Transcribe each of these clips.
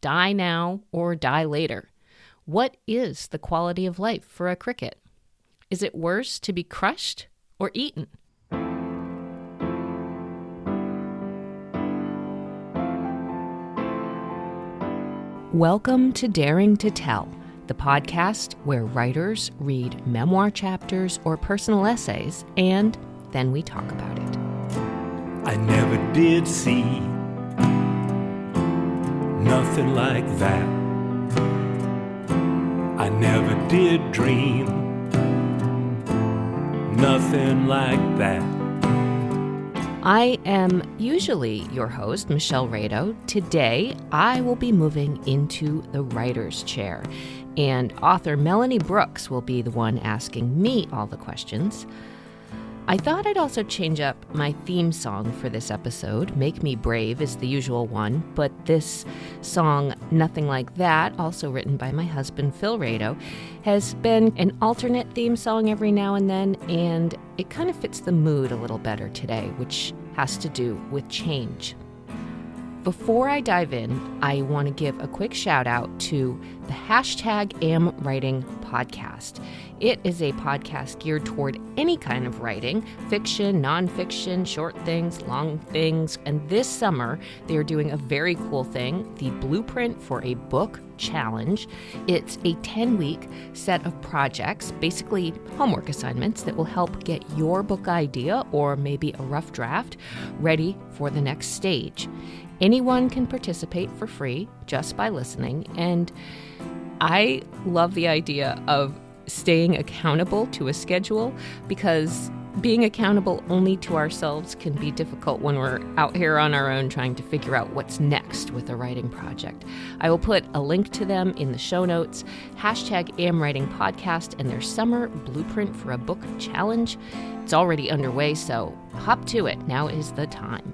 die now or die later. What is the quality of life for a cricket? Is it worse to be crushed or eaten? Welcome to Daring to Tell, the podcast where writers read memoir chapters or personal essays, and then we talk about it. I never did see nothing like that. I never did dream nothing like that. I am usually your host, Michelle Rado. Today, I will be moving into the writer's chair, and author Melanie Brooks will be the one asking me all the questions. I thought I'd also change up my theme song for this episode. Make Me Brave is the usual one, but this song, Nothing Like That, also written by my husband, Phil Rado, has been an alternate theme song every now and then, and it kind of fits the mood a little better today, which has to do with change. Before I dive in, I want to give a quick shout out to the #AmWriting podcast. It is a podcast geared toward any kind of writing, fiction, nonfiction, short things, long things, and this summer they are doing a very cool thing, the Blueprint for a Book Challenge. It's a 10-week set of projects, basically homework assignments that will help get your book idea or maybe a rough draft ready for the next stage. Anyone can participate for free just by listening, and I love the idea of staying accountable to a schedule, because being accountable only to ourselves can be difficult when we're out here on our own trying to figure out what's next with a writing project. I will put a link to them in the show notes, #AmWriting podcast and their summer Blueprint for a Book Challenge. It's already underway, so hop to it. Now is the time.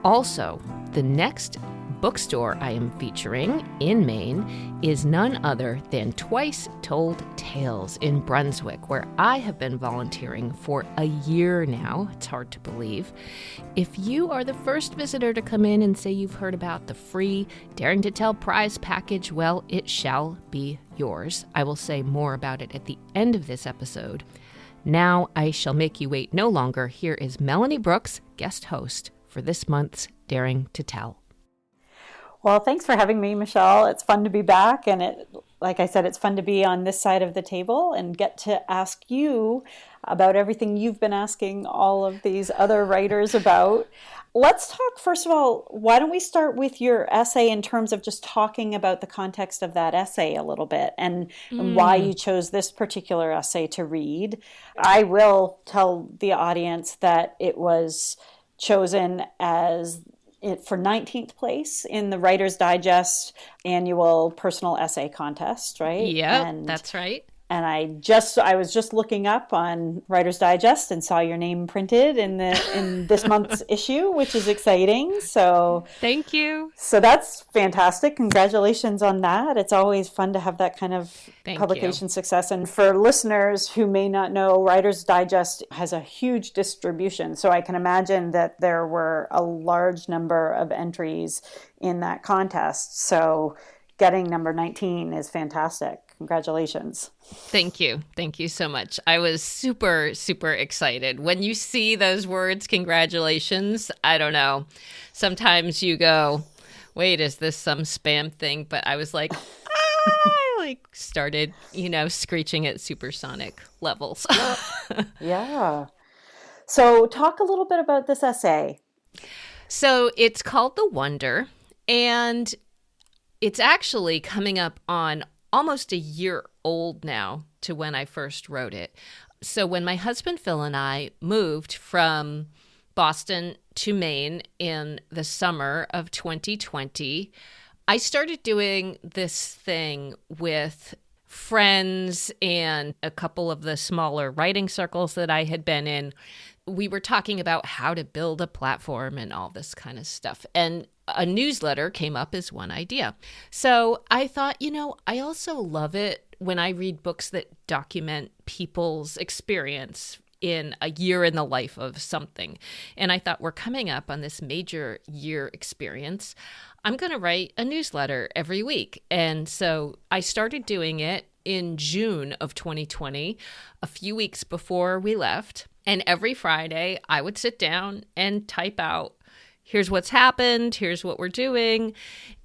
Also, the next bookstore I am featuring in Maine is none other than Twice Told Tales in Brunswick, where I have been volunteering for a year now. It's hard to believe. If you are the first visitor to come in and say you've heard about the free Daring to Tell prize package, well, it shall be yours. I will say more about it at the end of this episode. Now I shall make you wait no longer. Here is Melanie Brooks, guest host for this month's Daring to Tell. Well, thanks for having me, Michelle. It's fun to be back. And like I said, it's fun to be on this side of the table and get to ask you about everything you've been asking all of these other writers about. Let's talk, first of all, why don't we start with your essay in terms of just talking about the context of that essay a little bit and why you chose this particular essay to read. I will tell the audience that it was chosen as for 19th place in the Writer's Digest annual personal essay contest, right? Yeah, that's right. And I was just looking up on Writer's Digest and saw your name printed in this month's issue, which is exciting. So thank you. So that's fantastic. Congratulations on that. It's always fun to have that kind of publication success. And for listeners who may not know, Writer's Digest has a huge distribution. So I can imagine that there were a large number of entries in that contest. So getting number 19 is fantastic. Congratulations. Thank you. Thank you so much. I was super, super excited. When you see those words, congratulations, I don't know. Sometimes you go, wait, is this some spam thing? But I was like, I started, screeching at supersonic levels. Yeah. So talk a little bit about this essay. So it's called The Wonder, and it's actually coming up on almost a year old now to when I first wrote it. So when my husband Phil and I moved from Boston to Maine in the summer of 2020, I started doing this thing with friends and a couple of the smaller writing circles that I had been in. We were talking about how to build a platform and all this kind of stuff. And a newsletter came up as one idea. So I thought, I also love it when I read books that document people's experience in a year in the life of something. And I thought, we're coming up on this major year experience. I'm going to write a newsletter every week. And so I started doing it in June of 2020, a few weeks before we left. And every Friday, I would sit down and type out, here's what's happened, here's what we're doing.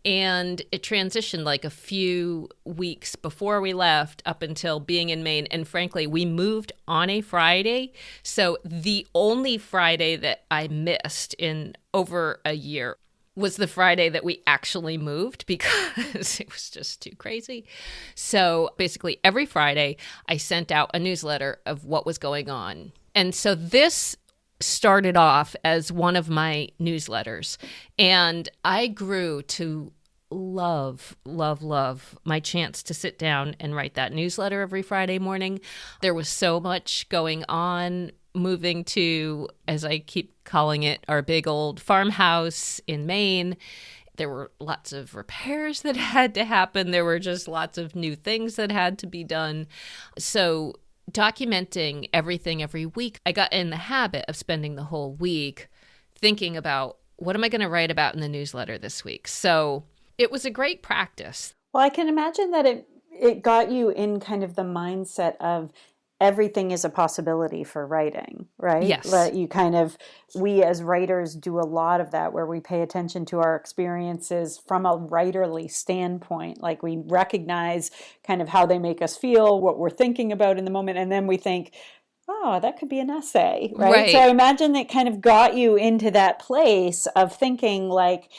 And it transitioned like a few weeks before we left up until being in Maine. And frankly, we moved on a Friday. So the only Friday that I missed in over a year was the Friday that we actually moved because it was just too crazy. So basically every Friday, I sent out a newsletter of what was going on. And so this started off as one of my newsletters. And I grew to love my chance to sit down and write that newsletter every Friday morning. There was so much going on, moving to, as I keep calling it, our big old farmhouse in Maine. There were lots of repairs that had to happen. There were just lots of new things that had to be done. So documenting everything every week, I got in the habit of spending the whole week thinking about what am I going to write about in the newsletter this week. So it was a great practice. Well, I can imagine that it got you in kind of the mindset of everything is a possibility for writing, right? Yes. We as writers do a lot of that where we pay attention to our experiences from a writerly standpoint. Like we recognize kind of how they make us feel, what we're thinking about in the moment, and then we think, oh, that could be an essay, right? So I imagine that kind of got you into that place of thinking like,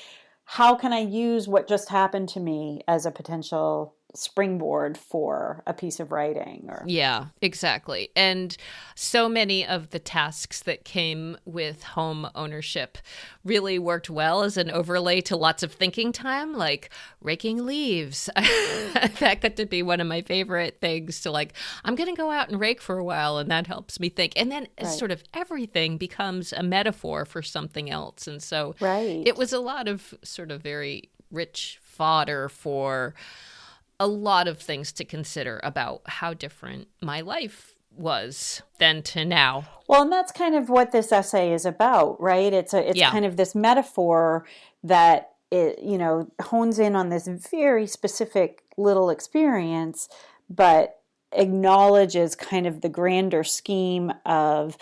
how can I use what just happened to me as a potential springboard for a piece of writing? Yeah, exactly. And so many of the tasks that came with home ownership really worked well as an overlay to lots of thinking time, like raking leaves. That got to be one of my favorite things to like, I'm going to go out and rake for a while, and that helps me think. And then sort of everything becomes a metaphor for something else. And so it was a lot of sort of very rich fodder for a lot of things to consider about how different my life was then to now. Well, and that's kind of what this essay is about, right? It's kind of this metaphor that it, hones in on this very specific little experience, but acknowledges kind of the grander scheme of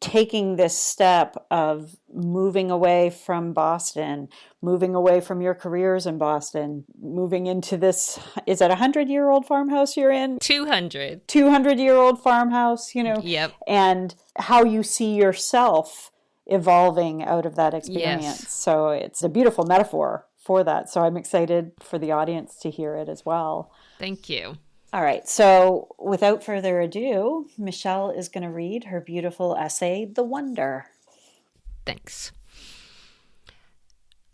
taking this step of moving away from Boston, moving away from your careers in Boston, moving into this, is that a 100-year-old farmhouse you're in? 200-year-old farmhouse, Yep. And how you see yourself evolving out of that experience. Yes. So it's a beautiful metaphor for that. So I'm excited for the audience to hear it as well. Thank you. All right, so without further ado, Michelle is going to read her beautiful essay, The Wonder. Thanks.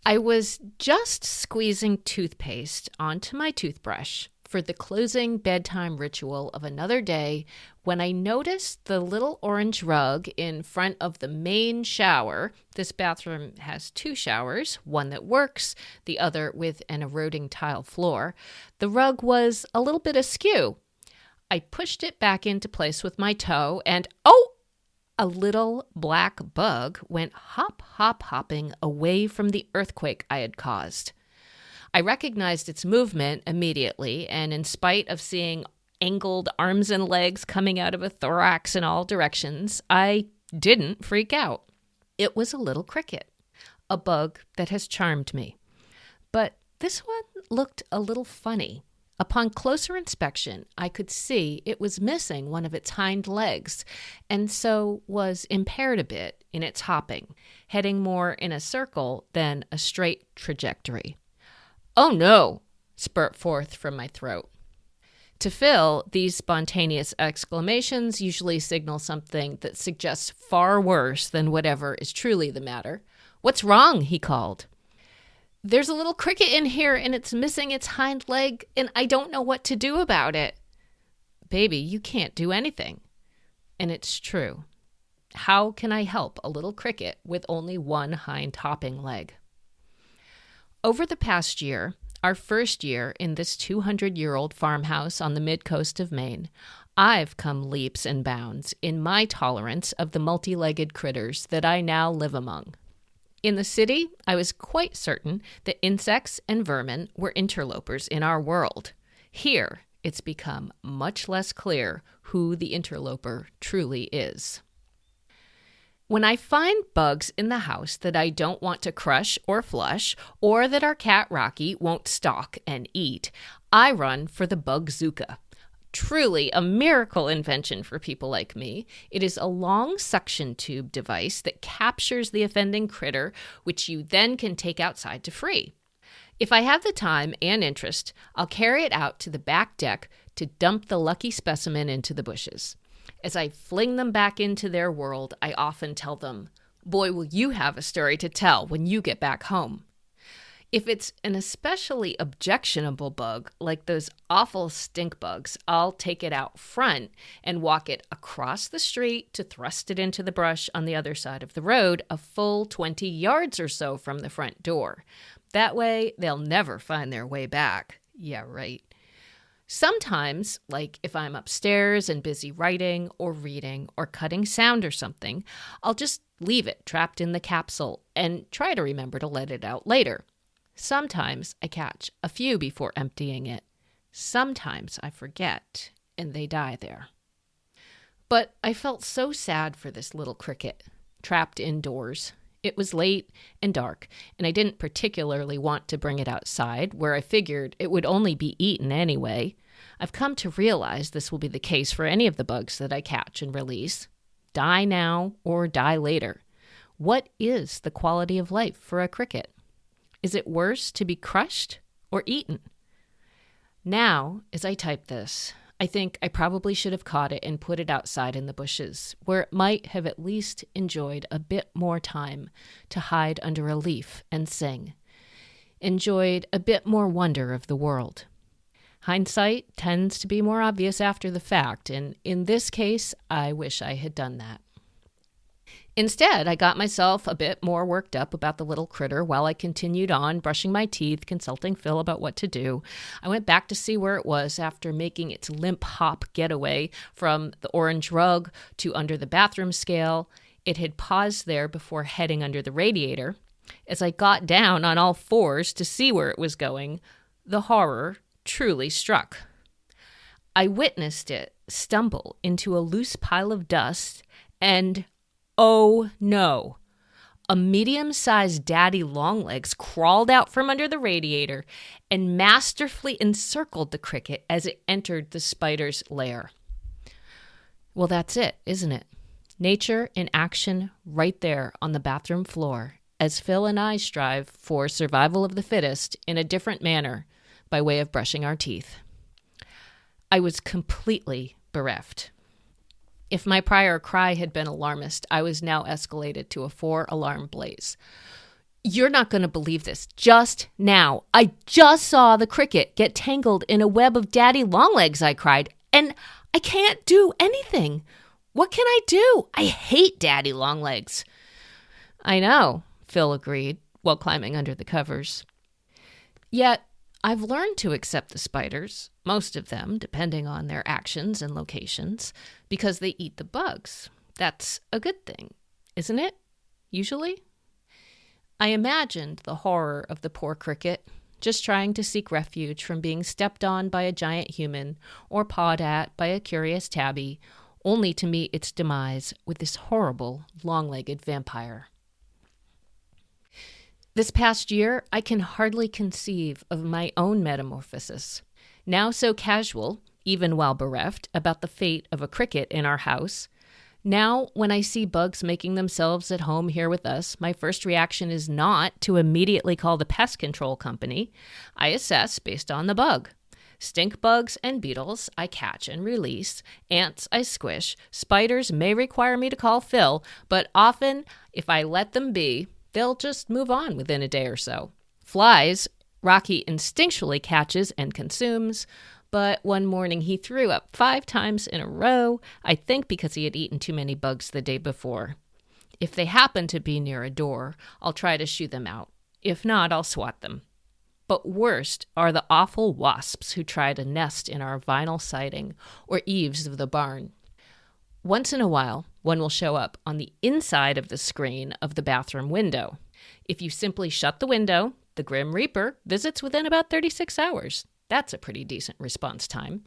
I was just squeezing toothpaste onto my toothbrush for the closing bedtime ritual of another day when I noticed the little orange rug in front of the main shower. This bathroom has 2 showers, one that works, the other with an eroding tile floor. The rug was a little bit askew. I pushed it back into place with my toe and, a little black bug went hopping away from the earthquake I had caused. I recognized its movement immediately, and in spite of seeing angled arms and legs coming out of a thorax in all directions, I didn't freak out. It was a little cricket, a bug that has charmed me. But this one looked a little funny. Upon closer inspection, I could see it was missing one of its hind legs, and so was impaired a bit in its hopping, heading more in a circle than a straight trajectory. "Oh no!" spurt forth from my throat. To Phil, these spontaneous exclamations usually signal something that suggests far worse than whatever is truly the matter. "What's wrong?" he called. "There's a little cricket in here and it's missing its hind leg and I don't know what to do about it." "Baby, you can't do anything." And it's true. How can I help a little cricket with only one hind hopping leg? Over the past year, our first year in this 200-year-old farmhouse on the mid-coast of Maine, I've come leaps and bounds in my tolerance of the multi-legged critters that I now live among. In the city, I was quite certain that insects and vermin were interlopers in our world. Here, it's become much less clear who the interloper truly is. When I find bugs in the house that I don't want to crush or flush, or that our cat Rocky won't stalk and eat, I run for the Bugzooka. Truly a miracle invention for people like me. It is a long suction tube device that captures the offending critter, which you then can take outside to free. If I have the time and interest, I'll carry it out to the back deck to dump the lucky specimen into the bushes. As I fling them back into their world, I often tell them, "Boy, will you have a story to tell when you get back home." If it's an especially objectionable bug, like those awful stink bugs, I'll take it out front and walk it across the street to thrust it into the brush on the other side of the road, a full 20 yards or so from the front door. That way, they'll never find their way back. Yeah, right. Sometimes, like if I'm upstairs and busy writing or reading or cutting sound or something, I'll just leave it trapped in the capsule and try to remember to let it out later. Sometimes I catch a few before emptying it. Sometimes I forget and they die there. But I felt so sad for this little cricket, trapped indoors. It was late and dark, and I didn't particularly want to bring it outside, where I figured it would only be eaten anyway. I've come to realize this will be the case for any of the bugs that I catch and release. Die now or die later. What is the quality of life for a cricket? Is it worse to be crushed or eaten? Now, as I type this, I think I probably should have caught it and put it outside in the bushes, where it might have at least enjoyed a bit more time to hide under a leaf and sing. Enjoyed a bit more wonder of the world. Hindsight tends to be more obvious after the fact, and in this case, I wish I had done that. Instead, I got myself a bit more worked up about the little critter while I continued on, brushing my teeth, consulting Phil about what to do. I went back to see where it was after making its limp hop getaway from the orange rug to under the bathroom scale. It had paused there before heading under the radiator. As I got down on all fours to see where it was going, the horror truly struck. I witnessed it stumble into a loose pile of dust and, oh no, a medium-sized daddy longlegs crawled out from under the radiator and masterfully encircled the cricket as it entered the spider's lair. Well, that's it, isn't it? Nature in action right there on the bathroom floor, as Phil and I strive for survival of the fittest in a different manner by way of brushing our teeth. I was completely bereft. If my prior cry had been alarmist, I was now escalated to a 4-alarm blaze. You're not going to believe this. Just now, I just saw the cricket get tangled in a web of daddy longlegs, I cried, and I can't do anything. What can I do? I hate daddy longlegs. I know, Phil agreed, while climbing under the covers. Yet, I've learned to accept the spiders, most of them, depending on their actions and locations, because they eat the bugs. That's a good thing, isn't it? Usually? I imagined the horror of the poor cricket, just trying to seek refuge from being stepped on by a giant human or pawed at by a curious tabby, only to meet its demise with this horrible, long-legged vampire. This past year, I can hardly conceive of my own metamorphosis. Now so casual, even while bereft, about the fate of a cricket in our house. Now, when I see bugs making themselves at home here with us, my first reaction is not to immediately call the pest control company. I assess based on the bug. Stink bugs and beetles I catch and release. Ants I squish. Spiders may require me to call Phil, but often, if I let them be, they'll just move on within a day or so. Flies, Rocky instinctually catches and consumes, but one morning he threw up 5 times in a row, I think because he had eaten too many bugs the day before. If they happen to be near a door, I'll try to shoo them out. If not, I'll swat them. But worst are the awful wasps who try to nest in our vinyl siding or eaves of the barn. Once in a while, one will show up on the inside of the screen of the bathroom window. If you simply shut the window, the Grim Reaper visits within about 36 hours. That's a pretty decent response time.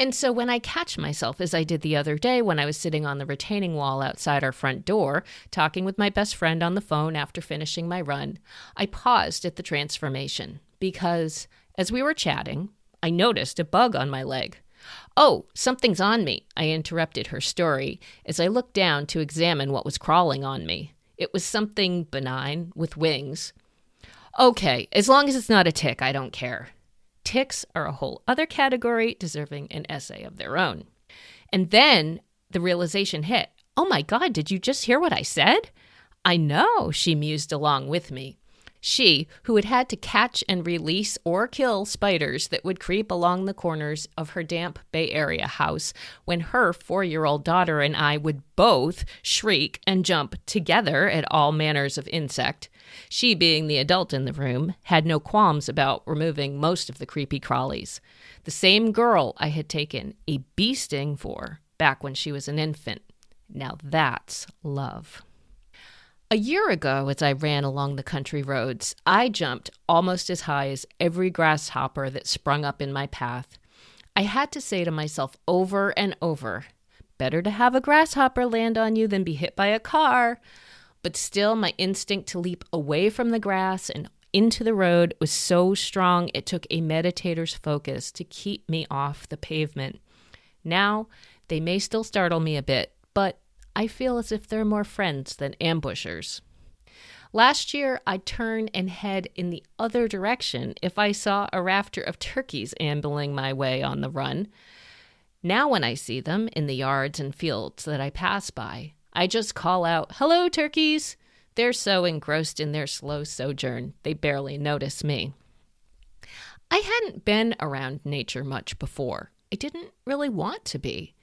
And so when I catch myself, as I did the other day when I was sitting on the retaining wall outside our front door, talking with my best friend on the phone after finishing my run, I paused at the transformation because as we were chatting, I noticed a bug on my leg. "Oh, something's on me," I interrupted her story as I looked down to examine what was crawling on me. It was something benign with wings. "Okay, as long as it's not a tick, I don't care." Ticks are a whole other category deserving an essay of their own. And then the realization hit. "Oh my God, did you just hear what I said?" "I know," she mused along with me. She, who had had to catch and release or kill spiders that would creep along the corners of her damp Bay Area house when her 4-year-old daughter and I would both shriek and jump together at all manners of insect. She, being the adult in the room, had no qualms about removing most of the creepy crawlies. The same girl I had taken a bee sting for back when she was an infant. Now that's love. A year ago, as I ran along the country roads, I jumped almost as high as every grasshopper that sprung up in my path. I had to say to myself over and over, better to have a grasshopper land on you than be hit by a car. But still, my instinct to leap away from the grass and into the road was so strong it took a meditator's focus to keep me off the pavement. Now, they may still startle me a bit, but I feel as if they're more friends than ambushers. Last year, I'd turn and head in the other direction if I saw a rafter of turkeys ambling my way on the run. Now when I see them in the yards and fields that I pass by, I just call out, "Hello, turkeys!" They're so engrossed in their slow sojourn, they barely notice me. I hadn't been around nature much before. I didn't really want to be.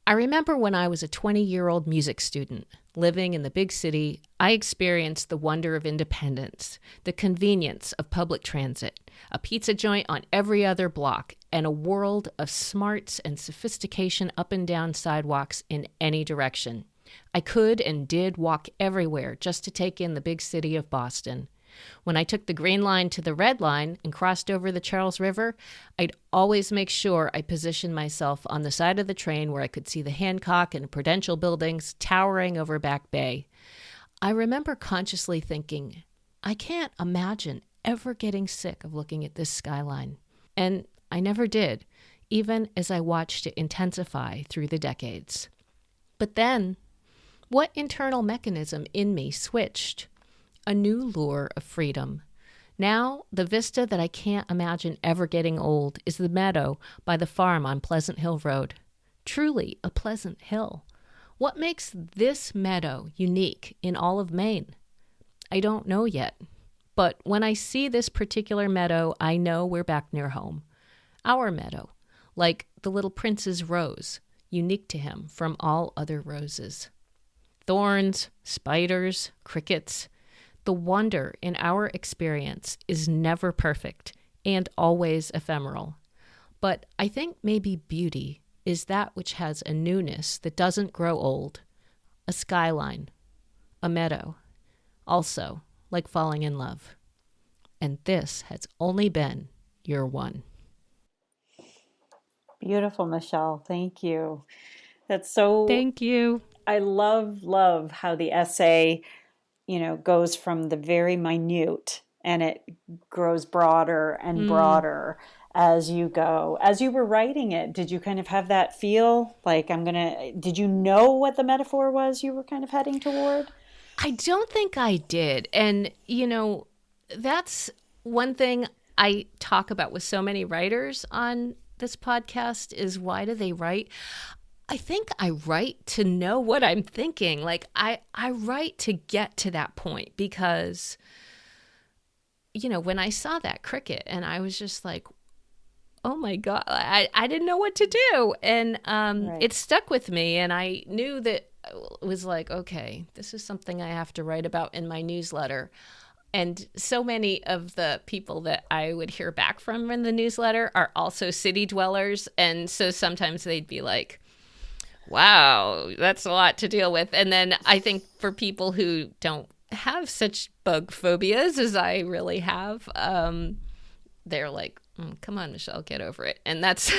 I remember when I was a 20-year-old music student living in the big city, I experienced the wonder of independence, the convenience of public transit, a pizza joint on every other block, and a world of smarts and sophistication up and down sidewalks in any direction. I could and did walk everywhere just to take in the big city of Boston. When I took the Green Line to the Red Line and crossed over the Charles River, I'd always make sure I positioned myself on the side of the train where I could see the Hancock and Prudential buildings towering over Back Bay. I remember consciously thinking, I can't imagine ever getting sick of looking at this skyline. And I never did, even as I watched it intensify through the decades. But then, what internal mechanism in me switched? A new lure of freedom. Now, the vista that I can't imagine ever getting old is the meadow by the farm on Pleasant Hill Road. Truly a pleasant hill. What makes this meadow unique in all of Maine? I don't know yet. But when I see this particular meadow, I know we're back near home. Our meadow, like the little prince's rose, unique to him from all other roses. Thorns, spiders, crickets. The wonder in our experience is never perfect and always ephemeral. But I think maybe beauty is that which has a newness that doesn't grow old. A skyline, a meadow, also like falling in love. And this has only been year one. Beautiful, Michelle. Thank you. That's so... Thank you. I love how the essay, goes from the very minute and it grows broader and broader as you go. As you were writing it, did you kind of have that feel like did you know what the metaphor was you were kind of heading toward? I don't think I did. And, that's one thing I talk about with so many writers on this podcast is why do they write? I think I write to know what I'm thinking. Like I write to get to that point because, when I saw that cricket and I was just like, oh my God, I didn't know what to do. And Right. It stuck with me. And I knew that it was like, okay, this is something I have to write about in my newsletter. And so many of the people that I would hear back from in the newsletter are also city dwellers. And so sometimes they'd be like, wow, that's a lot to deal with. And then I think for people who don't have such bug phobias as I really have, they're like, come on, Michelle, get over it. And that's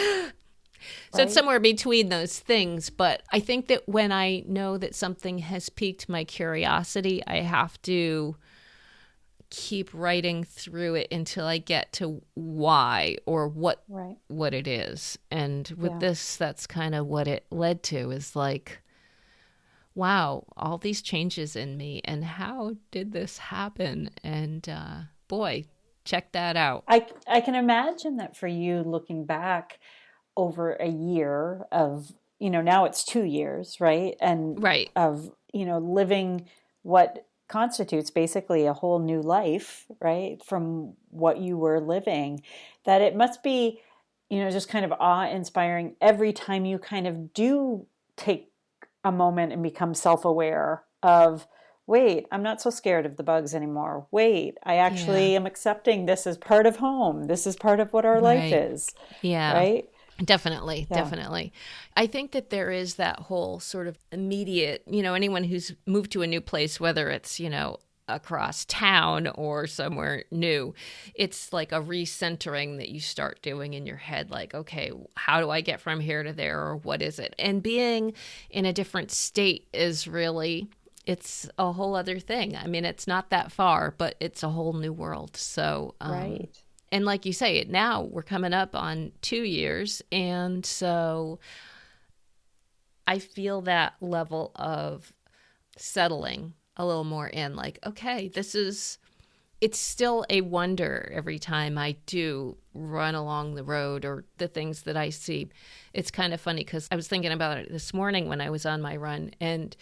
so it's somewhere between those things. But I think that when I know that something has piqued my curiosity, I have to keep writing through it until I get to why or what it is. And with this, that's kind of what it led to, is like, wow, all these changes in me, and how did this happen? And boy, check that out. I can imagine that for you, looking back over a year of, now it's 2 years, right? And of, living what constitutes basically a whole new life, right? From what you were living, that it must be, just kind of awe-inspiring every time you kind of do take a moment and become self-aware of, wait, I'm not so scared of the bugs anymore. Wait, I actually am accepting this as part of home. This is part of what our life is. Yeah. Right? Definitely. I think that there is that whole sort of immediate, anyone who's moved to a new place, whether it's, across town or somewhere new, it's like a recentering that you start doing in your head. Like, okay, how do I get from here to there, or what is it? And being in a different state is really, it's a whole other thing. I mean, it's not that far, but it's a whole new world. So, right. And like you say, now we're coming up on 2 years. And so I feel that level of settling a little more in, like, okay, it's still a wonder every time I do run along the road or the things that I see. It's kind of funny because I was thinking about it this morning when I was on my run, and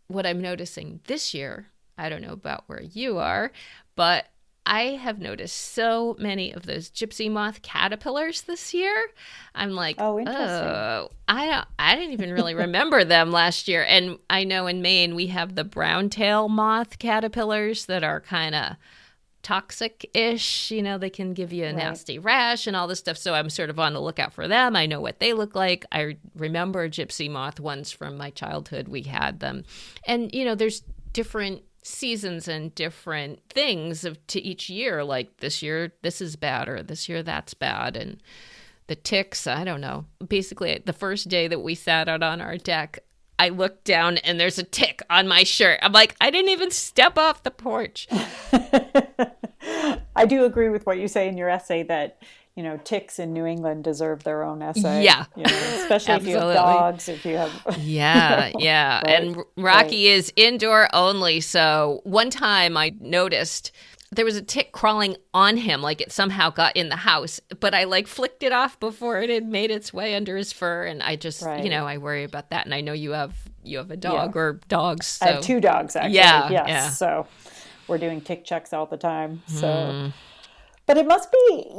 what I'm noticing this year, I don't know about where you are, but I have noticed so many of those gypsy moth caterpillars this year. I'm like, oh, interesting. I didn't even really remember them last year. And I know in Maine we have the brown tail moth caterpillars that are kind of toxic-ish. They can give you a nasty rash and all this stuff. So I'm sort of on the lookout for them. I know what they look like. I remember gypsy moth ones from my childhood. We had them. And, there's different seasons and different things to each year. Like this year, this is bad, or this year, that's bad. And the ticks, I don't know. Basically, the first day that we sat out on our deck, I looked down and there's a tick on my shirt. I'm like, I didn't even step off the porch. I do agree with what you say in your essay that, ticks in New England deserve their own essay. Yeah. Especially if you have dogs, if you have... Yeah. Right? And Rocky is indoor only. So one time I noticed there was a tick crawling on him, like it somehow got in the house, but I flicked it off before it had made its way under his fur. And I just, I worry about that. And I know you have a dog or dogs. So. I have 2 dogs, actually. Yeah. Yes. Yeah. So we're doing tick checks all the time. So, but it must be,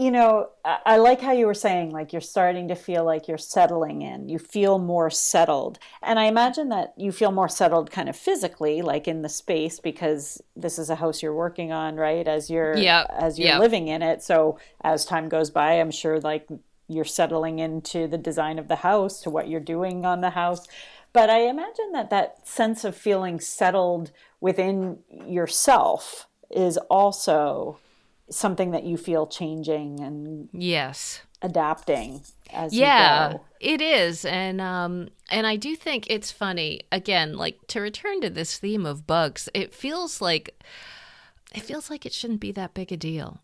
I like how you were saying, like, you're starting to feel like you're settling in. You feel more settled. And I imagine that you feel more settled kind of physically, like in the space, because this is a house you're working on, right? As you're living in it. So as time goes by, I'm sure like you're settling into the design of the house, to what you're doing on the house. But I imagine that sense of feeling settled within yourself is also something that you feel changing and adapting as you go. It is. And I do think it's funny, again, like, to return to this theme of bugs, it feels like it shouldn't be that big a deal.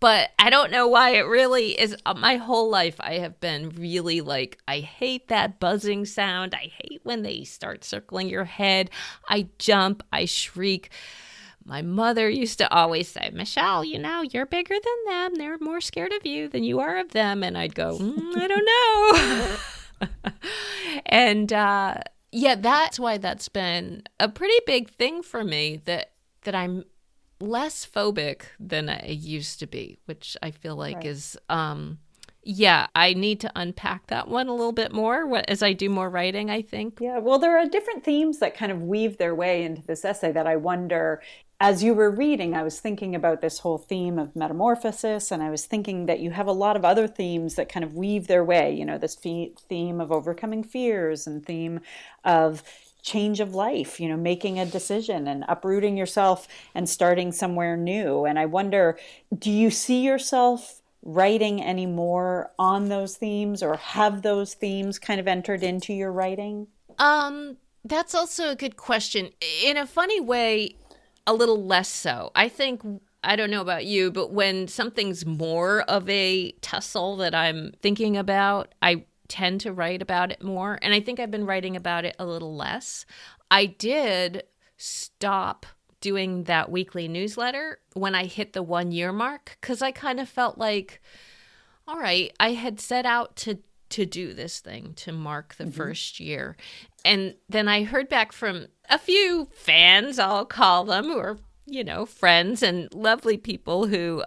But I don't know why it really is. My whole life I have been really like, I hate that buzzing sound. I hate when they start circling your head. I jump, I shriek. My mother used to always say, Michelle, you're bigger than them. They're more scared of you than you are of them. And I'd go, I don't know. And that's why that's been a pretty big thing for me, that I'm less phobic than I used to be, which I feel like is, I need to unpack that one a little bit more as I do more writing, I think. Yeah, well, there are different themes that kind of weave their way into this essay that I wonder, as you were reading, I was thinking about this whole theme of metamorphosis, and I was thinking that you have a lot of other themes that kind of weave their way, this theme of overcoming fears and theme of change of life, making a decision and uprooting yourself and starting somewhere new. And I wonder, do you see yourself writing any more on those themes, or have those themes kind of entered into your writing? That's also a good question. In a funny way, a little less so. I think, I don't know about you, but when something's more of a tussle that I'm thinking about, I tend to write about it more. And I think I've been writing about it a little less. I did stop doing that weekly newsletter when I hit the 1 year mark, because I kind of felt like, all right, I had set out to do this thing to mark the first year. And then I heard back from a few fans, I'll call them, who are, friends and lovely people who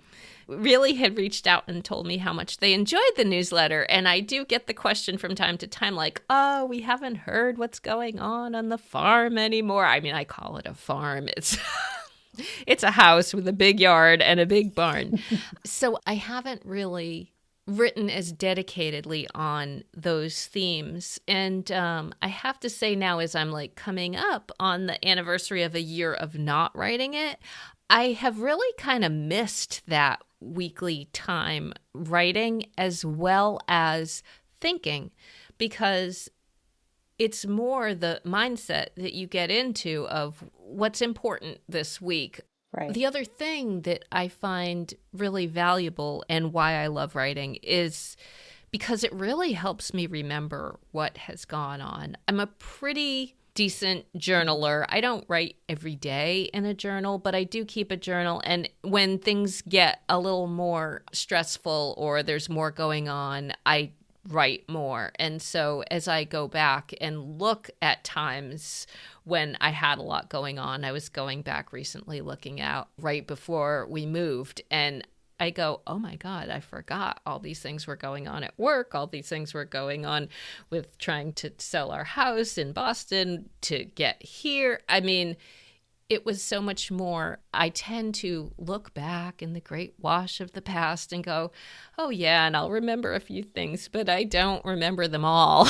really had reached out and told me how much they enjoyed the newsletter. And I do get the question from time to time, like, oh, we haven't heard what's going on the farm anymore. I mean, I call it a farm. It's a house with a big yard and a big barn. So I haven't really written as dedicatedly on those themes. And I have to say now, as I'm like coming up on the anniversary of a year of not writing it, I have really kind of missed that weekly time writing as well as thinking, because it's more the mindset that you get into of what's important this week. Right. The other thing that I find really valuable and why I love writing is because it really helps me remember what has gone on. I'm a pretty decent journaler. I don't write every day in a journal, but I do keep a journal. And when things get a little more stressful or there's more going on, I write more. And so as I go back and look at times when I had a lot going on, I was going back recently looking out right before we moved, and I go, oh my God, I forgot all these things were going on at work. All these things were going on with trying to sell our house in Boston to get here. I mean, it was so much more. I tend to look back in the great wash of the past and go, oh yeah, and I'll remember a few things, but I don't remember them all.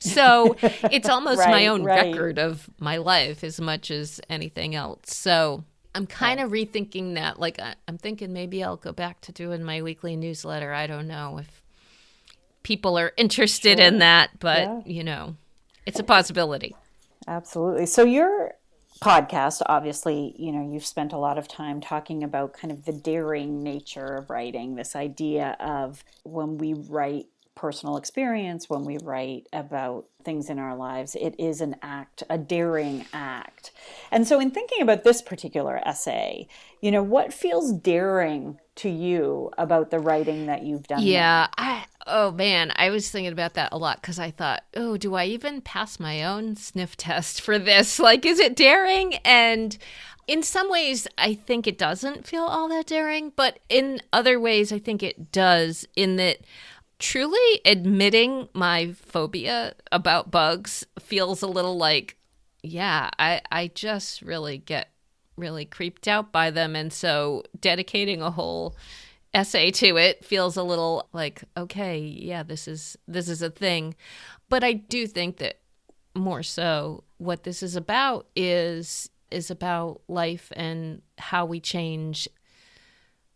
So it's almost my own record of my life as much as anything else. So I'm kind of rethinking that. Like, I'm thinking maybe I'll go back to doing my weekly newsletter. I don't know if people are interested in that, but, it's a possibility. Absolutely. So your podcast, obviously, you've spent a lot of time talking about kind of the daring nature of writing, this idea of when we write personal experience, when we write about things in our lives, it is an act, a daring act. And so in thinking about this particular essay, what feels daring to you about the writing that you've done? Yeah, I was thinking about that a lot, because I thought, oh, do I even pass my own sniff test for this? Like, is it daring? And in some ways, I think it doesn't feel all that daring, but in other ways, I think it does, in that truly admitting my phobia about bugs feels a little like, yeah, I just really get really creeped out by them. And so dedicating a whole essay to it feels a little like, okay, yeah, this is a thing. But I do think that more so what this is about is about life and how we change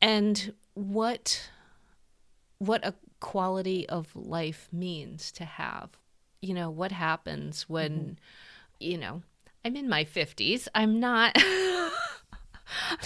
and what a quality of life means to have. What happens when, I'm in my 50s. I'm not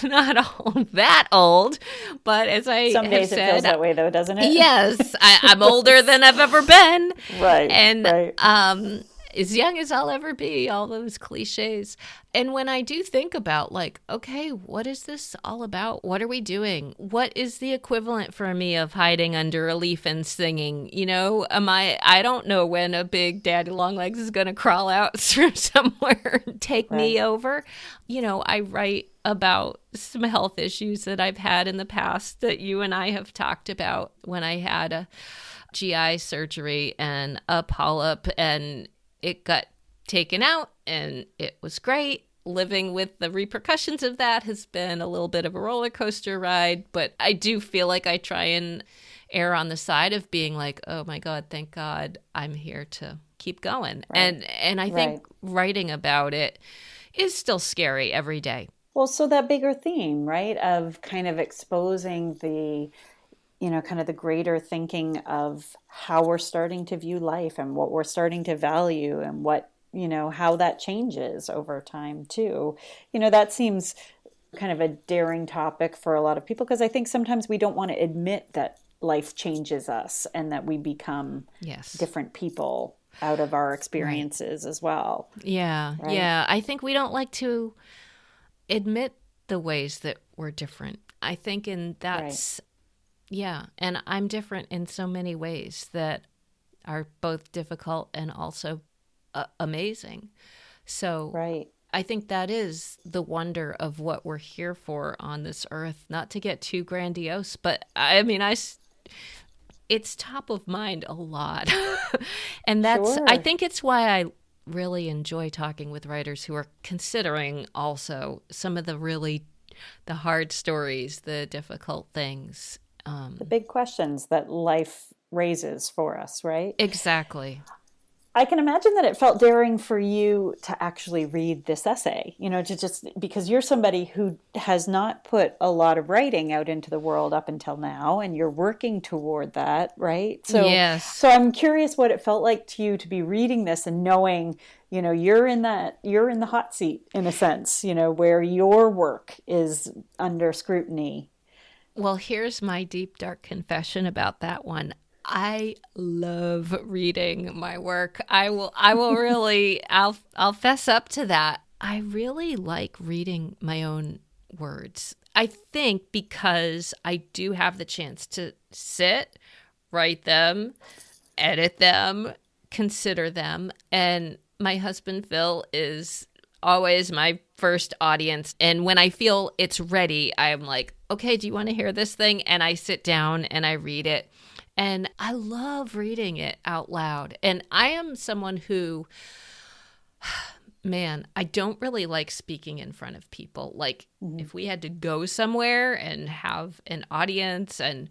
that old, but as I some days have it said, feels that way though, doesn't it? Yes, I'm older than I've ever been. Right. And as young as I'll ever be, all those cliches. And when I do think about like, okay, what is this all about? What are we doing? What is the equivalent for me of hiding under a leaf and singing? I don't know when a big daddy long legs is going to crawl out from somewhere and take me over. I write about some health issues that I've had in the past that you and I have talked about, when I had a GI surgery and a polyp, and it got taken out, and it was great. Living with the repercussions of that has been a little bit of a roller coaster ride, but I do feel like I try and err on the side of being like, oh my God, thank God I'm here to keep going. Right. And I think writing about it is still scary every day. Well, so that bigger theme, right, of kind of exposing the, kind of the greater thinking of how we're starting to view life and what we're starting to value and what, how that changes over time too. That seems kind of a daring topic for a lot of people, because I think sometimes we don't want to admit that life changes us and that we become different people out of our experiences as well. Yeah. Right? Yeah. I think we don't like to admit the ways that we're different. I think that's and I'm different in so many ways that are both difficult and also amazing. So I think that is the wonder of what we're here for on this earth, not to get too grandiose, but I mean, it's top of mind a lot. And I think it's why I really enjoy talking with writers who are considering also some of the hard stories, the difficult things. The big questions that life raises for us, right? Exactly. I can imagine that it felt daring for you to actually read this essay, because you're somebody who has not put a lot of writing out into the world up until now, and you're working toward that, right? So, So I'm curious what it felt like to you to be reading this and knowing, you're in the hot seat in a sense, where your work is under scrutiny. Well, here's my deep, dark confession about that one. I love reading my work. I will really, I'll fess up to that. I really like reading my own words. I think because I do have the chance to sit, write them, edit them, consider them. And my husband, Phil, is always my first audience. And when I feel it's ready, I'm like, okay, do you want to hear this thing? And I sit down and I read it. And I love reading it out loud. And I am someone who, man, I don't really like speaking in front of people. Like if we had to go somewhere and have an audience and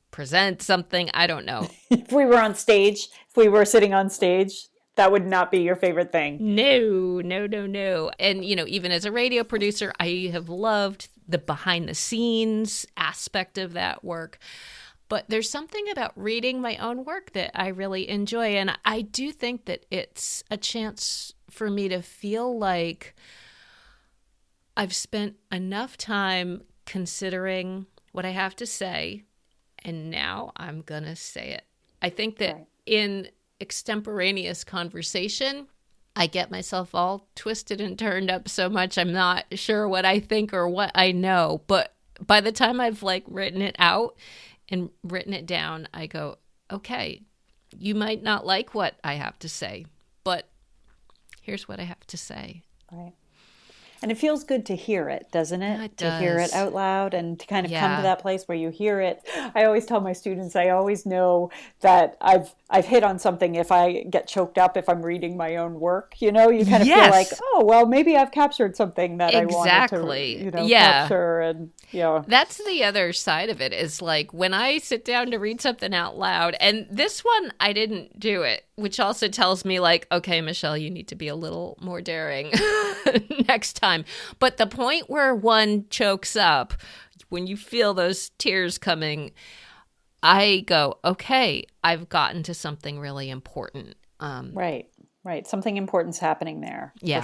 present something, I don't know. If we were on stage, if we were sitting on stage, that would not be your favorite thing. No. And, even as a radio producer, I have loved the behind the scenes aspect of that work. But there's something about reading my own work that I really enjoy. And I do think that it's a chance for me to feel like I've spent enough time considering what I have to say, and now I'm going to say it. I think that in extemporaneous conversation, I get myself all twisted and turned up so much I'm not sure what I think or what I know. But by the time I've written it out and written it down, I go, okay, you might not like what I have to say, but here's what I have to say. Right. And it feels good to hear it, doesn't it? It does. To hear it out loud and to kind of come to that place where you hear it. I always tell my students, I always know that I've hit on something if I get choked up if I'm reading my own work. You kind of feel like, oh, well, maybe I've captured something that I wanted to capture. And that's the other side of it is when I sit down to read something out loud, and this one I didn't do it, which also tells me okay, Michelle, you need to be a little more daring next time. But the point where one chokes up, when you feel those tears coming, I go, okay, I've gotten to something really important. Right. Something important's happening there. Yeah.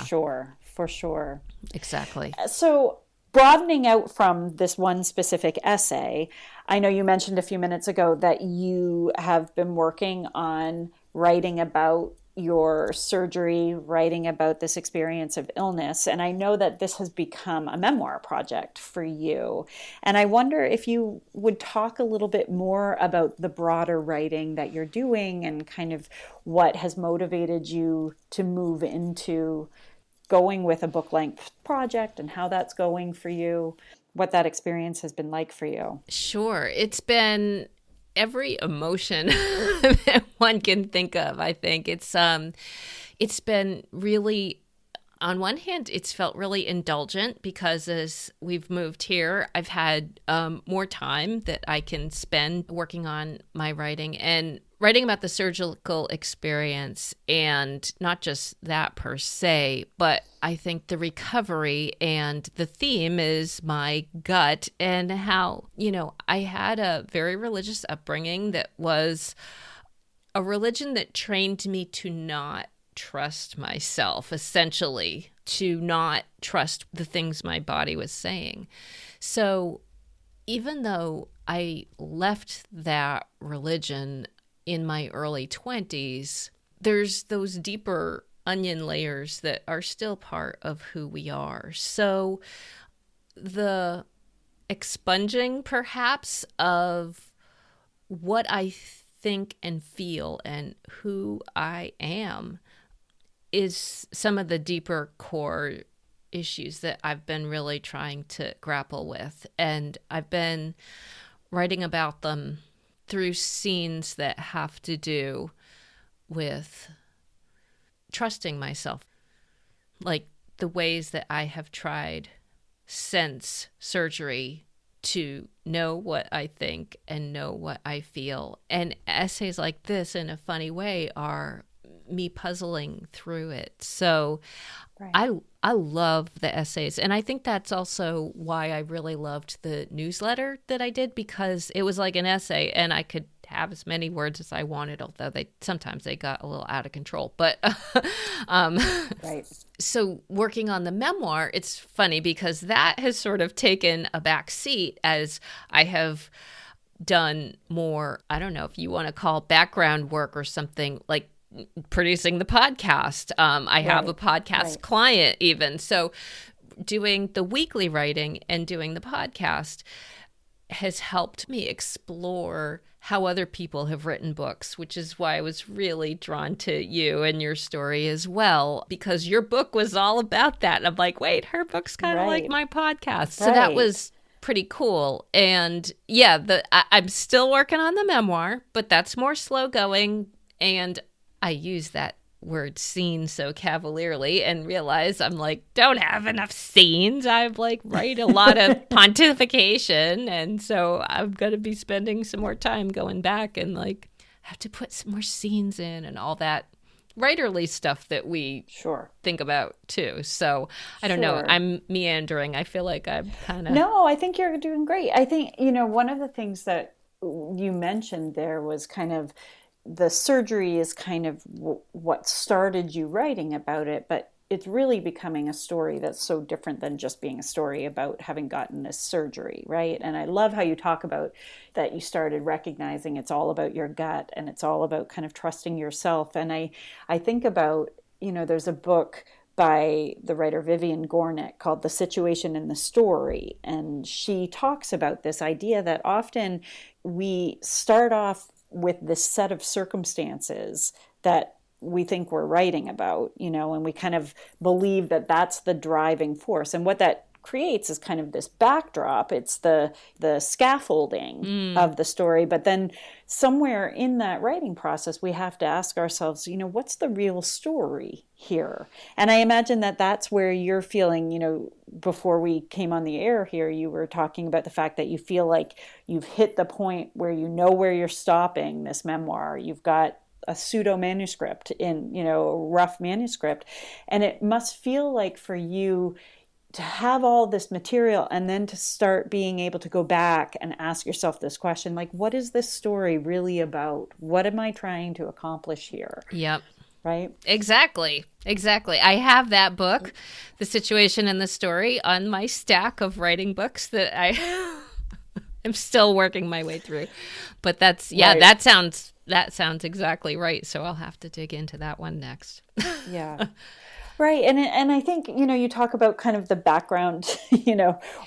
For sure. Exactly. So broadening out from this one specific essay, I know you mentioned a few minutes ago that you have been working on writing about your surgery, writing about this experience of illness. And I know that this has become a memoir project for you. And I wonder if you would talk a little bit more about the broader writing that you're doing and kind of what has motivated you to move into going with a book-length project and how that's going for you, what that experience has been like for you. Sure. It's been every emotion that one can think of. I think it's been really On one hand, it's felt really indulgent because as we've moved here, I've had more time that I can spend working on my writing and writing about the surgical experience, and not just that per se, but I think the recovery, and the theme is my gut and how, I had a very religious upbringing that was a religion that trained me to not trust myself, essentially, to not trust the things my body was saying. So even though I left that religion in my early 20s, there's those deeper onion layers that are still part of who we are. So the expunging, perhaps, of what I think and feel and who I am is some of the deeper core issues that I've been really trying to grapple with. And I've been writing about them through scenes that have to do with trusting myself, like the ways that I have tried since surgery to know what I think and know what I feel. And essays like this, in a funny way, are me puzzling through it. So right. I love the essays. And I think that's also why I really loved the newsletter that I did, because it was like an essay and I could have as many words as I wanted, although sometimes they got a little out of control. But right. So working on the memoir, it's funny because that has sort of taken a back seat as I have done more, I don't know if you want to call background work or something, like producing the podcast. I have a podcast client even. So doing the weekly writing and doing the podcast has helped me explore how other people have written books, which is why I was really drawn to you and your story as well, because your book was all about that. And I'm like, wait, her book's kind of like my podcast. So that was pretty cool. And yeah, I'm still working on the memoir, but that's more slow going. And I use that word scene so cavalierly and realize I'm like, don't have enough scenes. I've write a lot of pontification. And so I'm going to be spending some more time going back and have to put some more scenes in and all that writerly stuff that we think about too. So I don't know. I'm meandering. I feel like I'm kind of... No, I think you're doing great. I think, one of the things that you mentioned there was kind of the surgery is kind of what started you writing about it, but it's really becoming a story that's so different than just being a story about having gotten this surgery, right? And I love how you talk about that you started recognizing it's all about your gut and it's all about kind of trusting yourself. And I think about, there's a book by the writer Vivian Gornick called The Situation in the Story. And she talks about this idea that often we start off with this set of circumstances that we think we're writing about, and we kind of believe that that's the driving force. And what that creates is kind of this backdrop. It's the scaffolding of the story. But then somewhere in that writing process, we have to ask ourselves, what's the real story here? And I imagine that that's where you're feeling, before we came on the air here, you were talking about the fact that you feel like you've hit the point where you know where you're stopping this memoir. You've got a pseudo manuscript in, a rough manuscript. And it must feel like for you to have all this material and then to start being able to go back and ask yourself this question, like, what is this story really about? What am I trying to accomplish here? Yep. Right? Exactly. I have that book, The Situation in the Story, on my stack of writing books that I am still working my way through. But that sounds exactly right. So I'll have to dig into that one next. Yeah. Right. And I think, you talk about kind of the background,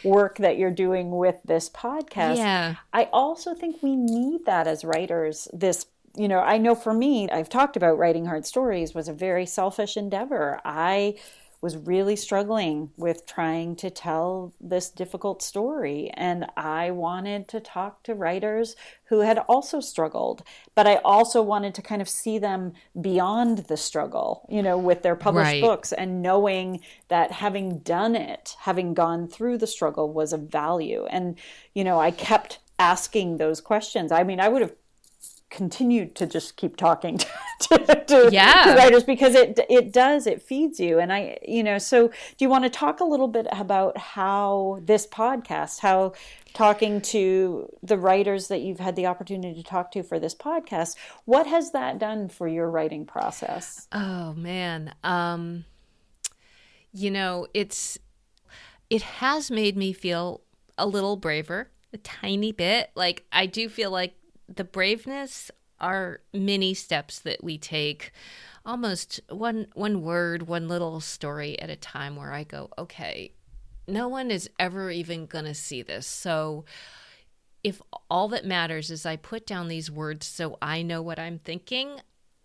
work that you're doing with this podcast. Yeah. I also think we need that as writers. This, I know for me, I've talked about writing hard stories was a very selfish endeavor. I was really struggling with trying to tell this difficult story. And I wanted to talk to writers who had also struggled, but I also wanted to kind of see them beyond the struggle, with their published Right. books, and knowing that having done it, having gone through the struggle, was of value. And, I kept asking those questions. I mean, I would have continued to just keep talking to writers, because it feeds you. And so do you want to talk a little bit about how this podcast, how talking to the writers that you've had the opportunity to talk to for this podcast, what has that done for your writing process? Oh man. It has made me feel a little braver, a tiny bit. Like, I do feel like the braveness are mini steps that we take, almost one word, one little story at a time, where I go, okay, no one is ever even going to see this. So if all that matters is I put down these words so I know what I'm thinking,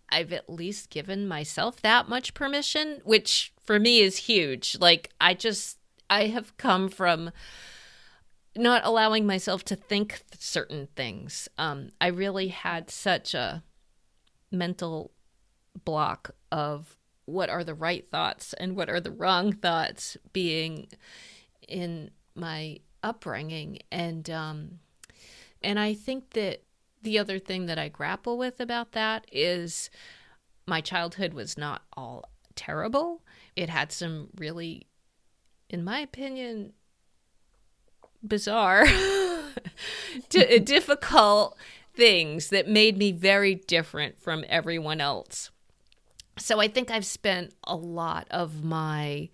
I've at least given myself that much permission, which for me is huge. Like, I have come from not allowing myself to think certain things. I really had such a mental block of what are the right thoughts and what are the wrong thoughts, being in my upbringing. And I think that the other thing that I grapple with about that is my childhood was not all terrible. It had some really, in my opinion, bizarre, difficult things that made me very different from everyone else. So I think I've spent a lot of my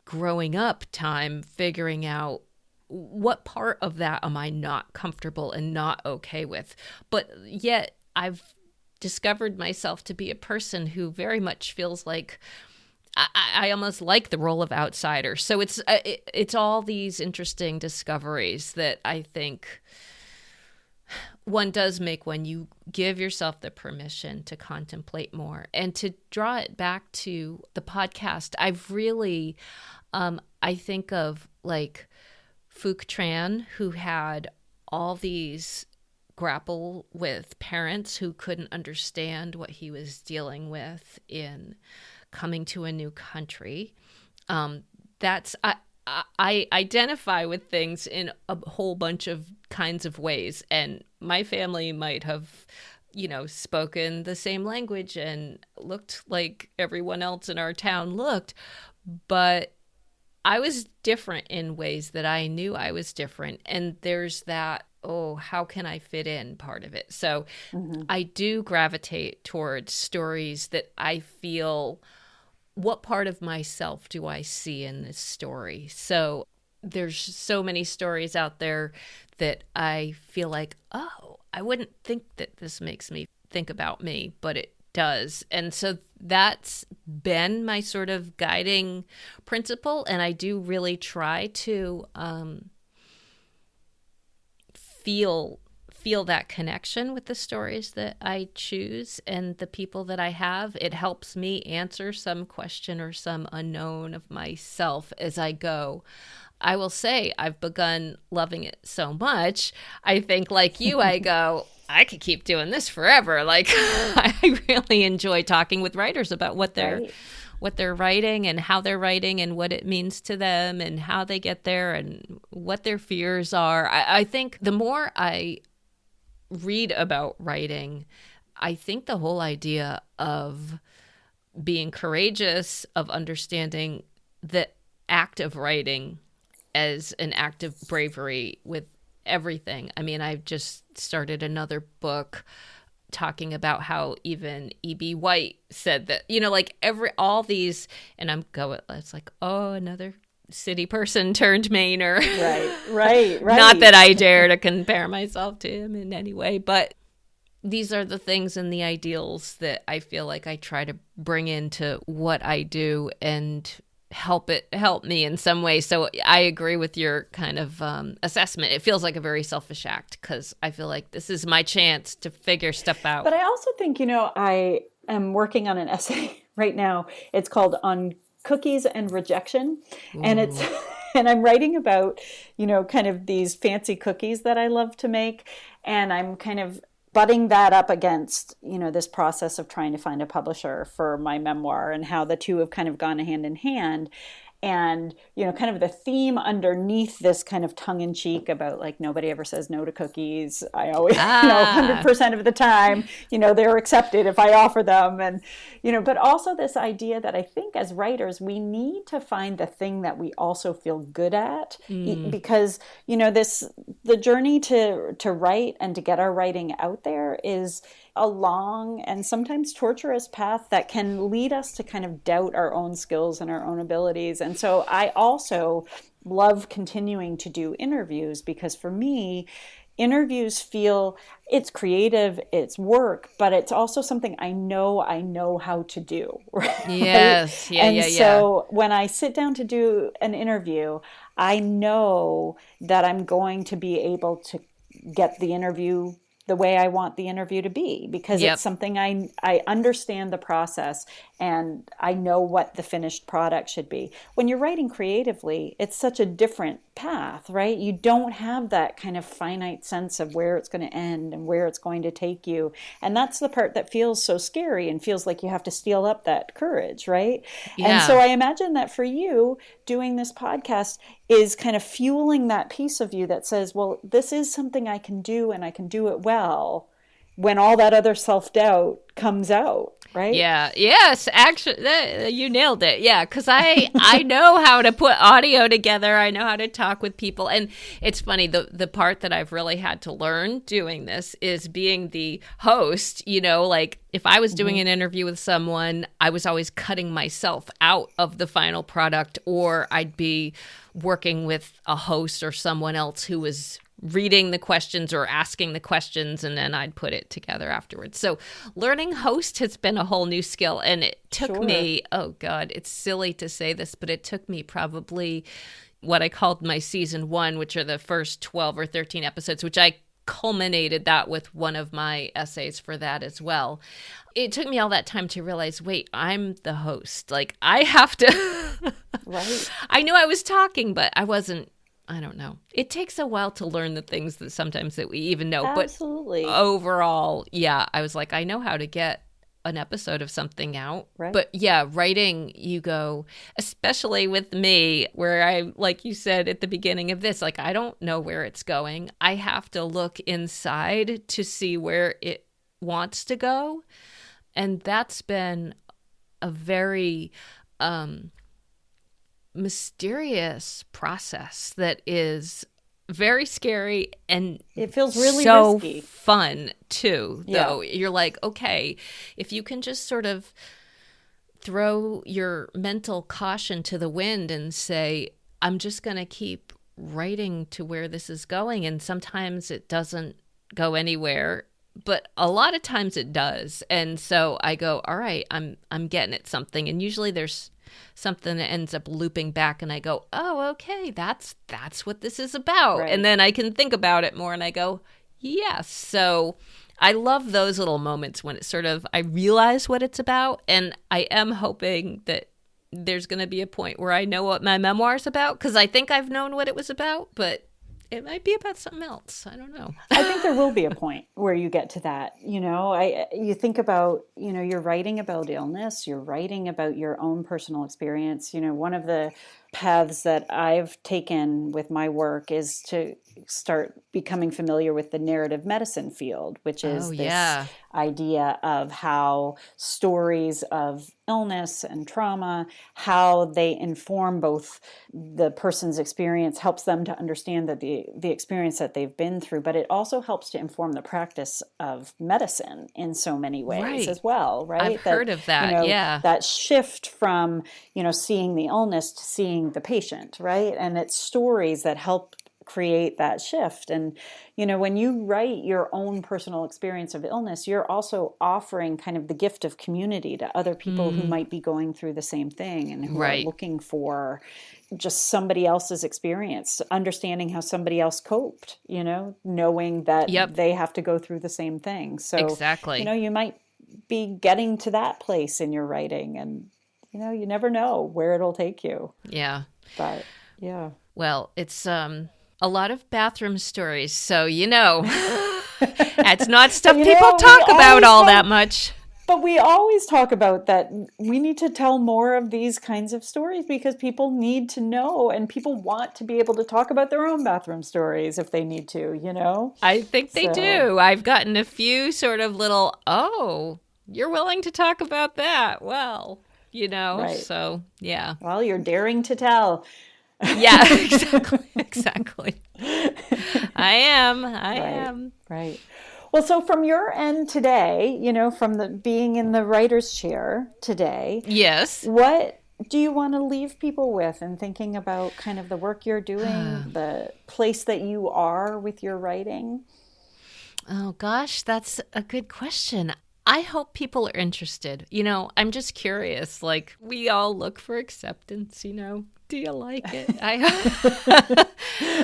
growing up time figuring out what part of that am I not comfortable and not okay with. But yet I've discovered myself to be a person who very much feels like I almost like the role of outsider. So it's all these interesting discoveries that I think one does make when you give yourself the permission to contemplate more. And to draw it back to the podcast, I've really, I think of like Phuc Tran, who had all these grapple with parents who couldn't understand what he was dealing with in coming to a new country. I identify with things in a whole bunch of kinds of ways, and my family might have, spoken the same language and looked like everyone else in our town looked, but I was different in ways that I knew I was different. And there's that, oh, how can I fit in part of it? So I do gravitate towards stories that I feel, what part of myself do I see in this story? So there's so many stories out there that I feel like, oh, I wouldn't think that this makes me think about me, but it does. And so that's been my sort of guiding principle. And I do really try to feel that connection with the stories that I choose and the people that I have. It helps me answer some question or some unknown of myself as I go. I will say I've begun loving it so much. I think, like you, I go, I could keep doing this forever. Like, I really enjoy talking with writers about what they're writing and how they're writing and what it means to them and how they get there and what their fears are. I think the more I read about writing, I think the whole idea of being courageous, of understanding the act of writing as an act of bravery with everything. I mean, I've just started another book talking about how even E.B. White said that, like all these, and it's like, oh, another city person turned Mainer. Right. Not that I dare to compare myself to him in any way, but these are the things and the ideals that I feel like I try to bring into what I do and help me in some way. So I agree with your kind of assessment. It feels like a very selfish act because I feel like this is my chance to figure stuff out. But I also think, I am working on an essay right now. It's called On Cookies and Rejection. And it's, and I'm writing about, kind of these fancy cookies that I love to make. And I'm kind of butting that up against, this process of trying to find a publisher for my memoir and how the two have kind of gone hand in hand. And, kind of the theme underneath this kind of tongue-in-cheek about like nobody ever says no to cookies. I always, 100% of the time, they're accepted if I offer them. And, but also this idea that I think as writers, we need to find the thing that we also feel good at because, the journey to write and to get our writing out there is a long and sometimes torturous path that can lead us to kind of doubt our own skills and our own abilities. And so I also love continuing to do interviews because for me, interviews feel it's creative, it's work, but it's also something I know how to do. Right? Yes. Yeah. So when I sit down to do an interview, I know that I'm going to be able to get the interview the way I want the interview to be because it's something I understand the process and I know what the finished product should be. When you're writing creatively, it's such a different path, right? You don't have that kind of finite sense of where it's going to end and where it's going to take you. And that's the part that feels so scary and feels like you have to steel up that courage, right? Yeah. And so I imagine that for you, doing this podcast is kind of fueling that piece of you that says, well, this is something I can do and I can do it well when all that other self-doubt comes out, right? Yeah. Yes. Actually, you nailed it. Yeah. Because I know how to put audio together. I know how to talk with people. And it's funny, the part that I've really had to learn doing this is being the host. Like if I was doing an interview with someone, I was always cutting myself out of the final product, or I'd be working with a host or someone else who was reading the questions or asking the questions, and then I'd put it together afterwards. So learning host has been a whole new skill, and it took me, oh God, it's silly to say this, but it took me probably what I called my season 1, which are the first 12 or 13 episodes, which I culminated that with one of my essays for that as well. It took me all that time to realize, wait, I'm the host. Like I have to, right. I knew I was talking, but I wasn't. I don't know. It takes a while to learn the things that sometimes that we even know. Absolutely. But overall, yeah, I was like, I know how to get an episode of something out. Right. But yeah, writing, you go, especially with me, where I, like you said at the beginning of this, like I don't know where it's going. I have to look inside to see where it wants to go. And that's been a very mysterious process that is very scary, and it feels really so risky. Fun too, though. You're like, okay, if you can just sort of throw your mental caution to the wind and say, I'm just going to keep writing to where this is going, and sometimes it doesn't go anywhere, but a lot of times it does. And so I go, all right, I'm getting at something, and usually there's something that ends up looping back, and I go, oh, okay, that's what this is about. Right. And then I can think about it more, and I go, yes. So I love those little moments when it's sort of, I realize what it's about, and I am hoping that there's going to be a point where I know what my memoir is about, because I think I've known what it was about, but it might be about something else. I don't know. I think there will be a point where you get to that. You think about, you're writing about illness, you're writing about your own personal experience. One of the paths that I've taken with my work is to start becoming familiar with the narrative medicine field, which is this idea of how stories of illness and trauma, how they inform both the person's experience, helps them to understand that the experience that they've been through, but it also helps to inform the practice of medicine in so many ways as well, right? I've heard of that, that shift from, seeing the illness to seeing the patient, right? And it's stories that help create that shift. And, when you write your own personal experience of illness, you're also offering kind of the gift of community to other people who might be going through the same thing and who are looking for just somebody else's experience, understanding how somebody else coped, knowing that they have to go through the same thing. So, exactly. You might be getting to that place in your writing, and you never know where it'll take you. Yeah. But yeah. Well, it's a lot of bathroom stories, so it's not stuff people talk about all that much. But we always talk about that we need to tell more of these kinds of stories because people need to know, and people want to be able to talk about their own bathroom stories if they need to. I think they do. I've gotten a few sort of little, oh, you're willing to talk about that. Well, Right. So yeah. Well, you're daring to tell. Yeah, exactly. I am. Right. Well, so from your end today, from the being in the writer's chair today, Yes. what do you want to leave people with in thinking about kind of the work you're doing, the place that you are with your writing? Oh, gosh, that's a good question. I hope people are interested. I'm just curious. Like, we all look for acceptance, Do you like it?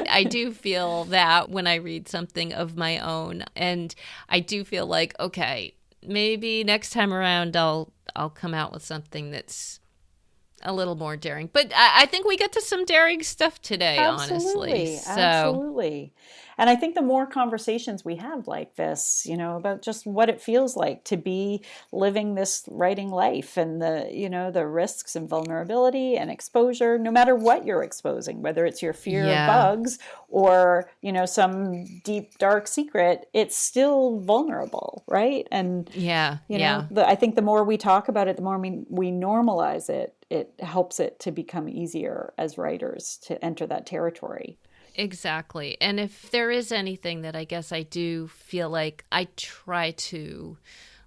I do feel that when I read something of my own, and I do feel like, okay, maybe next time around I'll come out with something that's a little more daring. But I think we get to some daring stuff today, honestly. Absolutely. And I think the more conversations we have like this, about just what it feels like to be living this writing life and the risks and vulnerability and exposure, no matter what you're exposing, whether it's your fear of bugs or, some deep, dark secret, it's still vulnerable, right? And, I think the more we talk about it, the more we normalize it, it helps it to become easier as writers to enter that territory. Exactly. And if there is anything that I guess I do feel like I try to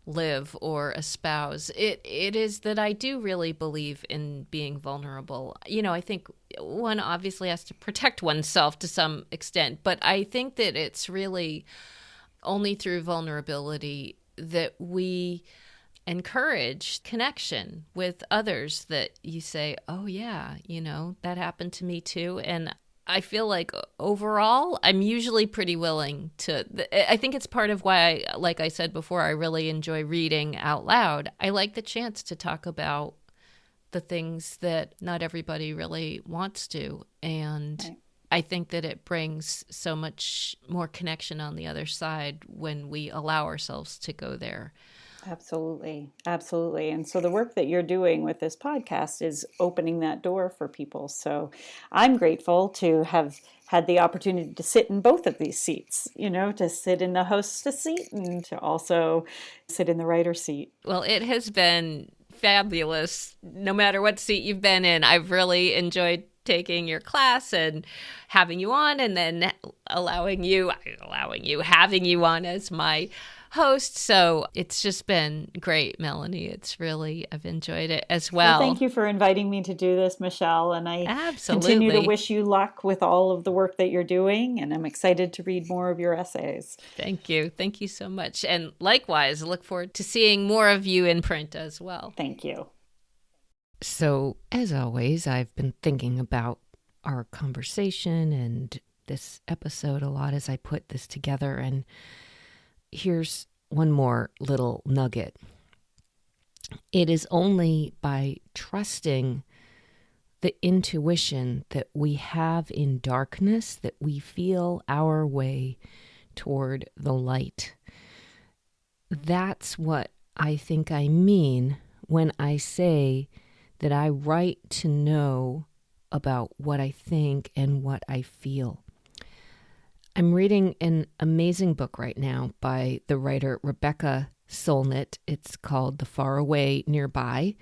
live or espouse, it is that I do really believe in being vulnerable. I think one obviously has to protect oneself to some extent, but I think that it's really only through vulnerability that we encourage connection with others, that you say, oh yeah, that happened to me too. And I feel like overall, I'm usually pretty willing to. I think it's part of why, like I said before, I really enjoy reading out loud. I like the chance to talk about the things that not everybody really wants to. And right. I think that it brings so much more connection on the other side when we allow ourselves to go there. Absolutely. Absolutely. And so the work that you're doing with this podcast is opening that door for people. So I'm grateful to have had the opportunity to sit in both of these seats, to sit in the hostess seat and to also sit in the writer's seat. Well, it has been fabulous. No matter what seat you've been in, I've really enjoyed taking your class and having you on, and then having you on as my host. So it's just been great, Melanie. I've enjoyed it as well. Thank you for inviting me to do this, Michelle. And I Absolutely continue to wish you luck with all of the work that you're doing. And I'm excited to read more of your essays. Thank you. Thank you so much. And likewise, I look forward to seeing more of you in print as well. Thank you. So, as always, I've been thinking about our conversation and this episode a lot as I put this together. And here's one more little nugget. It is only by trusting the intuition that we have in darkness that we feel our way toward the light. That's what I think I mean when I say that I write to know about what I think and what I feel. I'm reading an amazing book right now by the writer Rebecca Solnit. It's called The Faraway Nearby,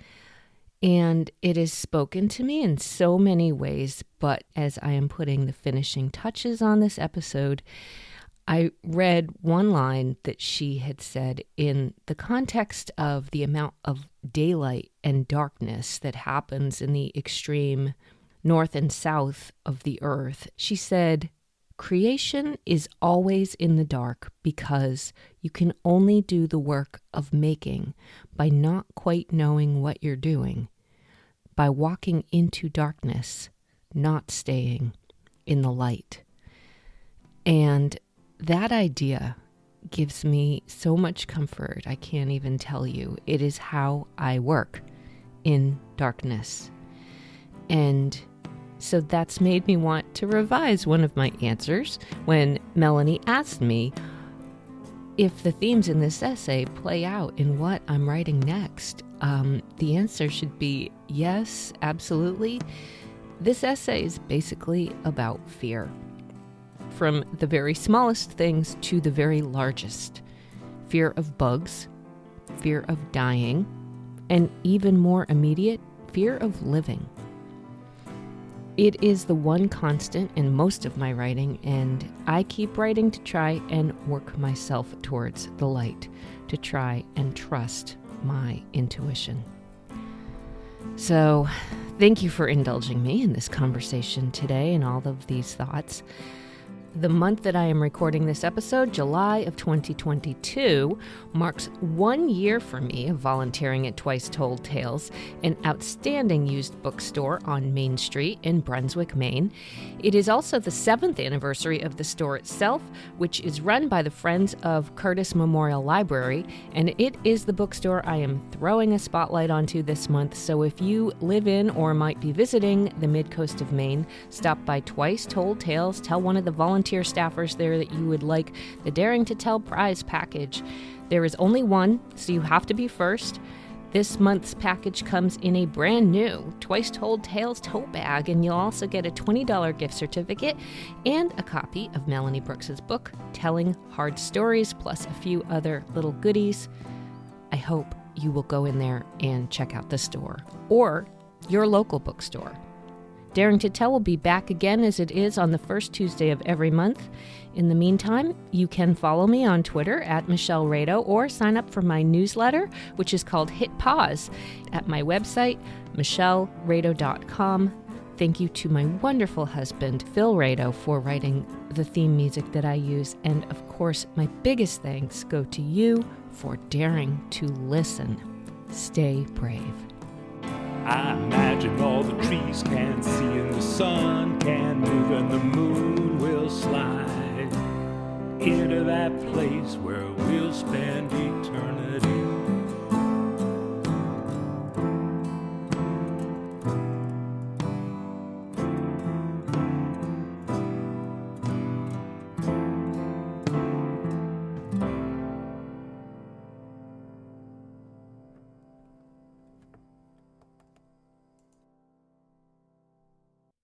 and it has spoken to me in so many ways, but as I am putting the finishing touches on this episode, I read one line that she had said in the context of the amount of daylight and darkness that happens in the extreme north and south of the earth. She said, "Creation is always in the dark because you can only do the work of making by not quite knowing what you're doing, by walking into darkness, not staying in the light." And that idea gives me so much comfort. I can't even tell you. It is how I work. in darkness. And so that's made me want to revise one of my answers when Melanie asked me if the themes in this essay play out in what I'm writing next. The answer should be yes, absolutely. This essay is basically about fear. From the very smallest things to the very largest. Fear of bugs, fear of dying, and even more immediate, fear of living. It is the one constant in most of my writing, and I keep writing to try and work myself towards the light, to try and trust my intuition. So, thank you for indulging me in this conversation today and all of these thoughts. The month that I am recording this episode, July of 2022, marks 1 year for me of volunteering at Twice Told Tales, an outstanding used bookstore on Main Street in Brunswick, Maine. It is also the 7th anniversary of the store itself, which is run by the Friends of Curtis Memorial Library, and it is the bookstore I am throwing a spotlight onto this month. So if you live in or might be visiting the mid-coast of Maine, stop by Twice Told Tales, tell one of the volunteer staffers there that you would like the Daring to Tell prize package. There is only one, so you have to be first. This month's package comes in a brand new Twice Told Tales tote bag, and you'll also get a $20 gift certificate and a copy of Melanie Brooks's book, Telling Hard Stories, plus a few other little goodies. I hope you will go in there and check out the store or your local bookstore. Daring to Tell will be back again as it is on the first Tuesday of every month. In the meantime, you can follow me on Twitter at Michelle Rado or sign up for my newsletter, which is called Hit Pause, at my website, michellerado.com. Thank you to my wonderful husband, Phil Rado, for writing the theme music that I use. And of course, my biggest thanks go to you for daring to listen. Stay brave. I imagine all the trees can see and the sun can move and the moon will slide into that place where we